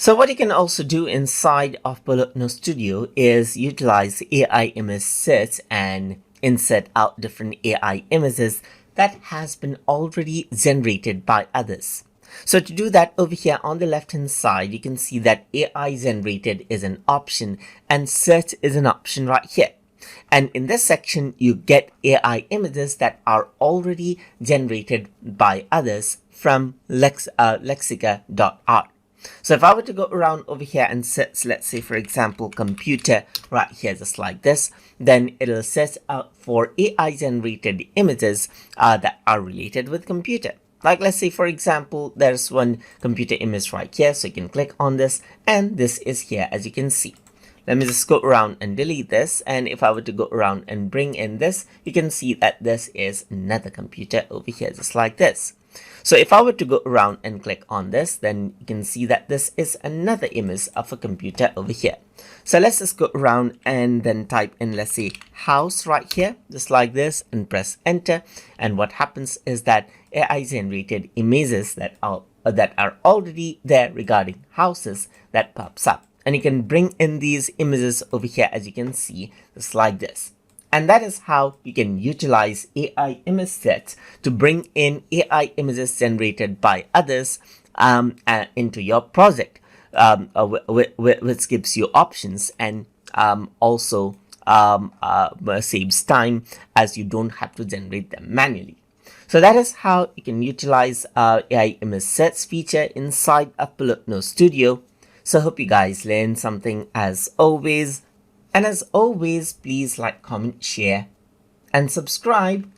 So what you can also do inside of Polotno Studio is utilize AI image search and insert out different AI images that has been already generated by others. So to do that, over here on the left hand side, you can see that AI generated is an option and search is an option right here. And in this section, you get AI images that are already generated by others from lexica.art. So if I were to go around over here and search, let's say, for example, computer right here, just like this, then it'll search out for AI generated images that are related with computer. Like, let's say, for example, there's one computer image right here. So you can click on this and this is here, as you can see. Let me just go around and delete this. And if I were to go around and bring in this, you can see that this is another computer over here, just like this. So if I were to go around and click on this, then you can see that this is another image of a computer over here. So let's just go around and then type in, let's say, house right here, just like this, and press enter. And what happens is that AI generated images that are already there regarding houses that pops up. And you can bring in these images over here, as you can see, just like this. And that is how you can utilize AI image sets to bring in AI images generated by others into your project, which gives you options and also saves time, as you don't have to generate them manually. So that is how you can utilize AI image sets feature inside of Polotno Studio. So I hope you guys learned something as always. And as always, please like, comment, share, and subscribe.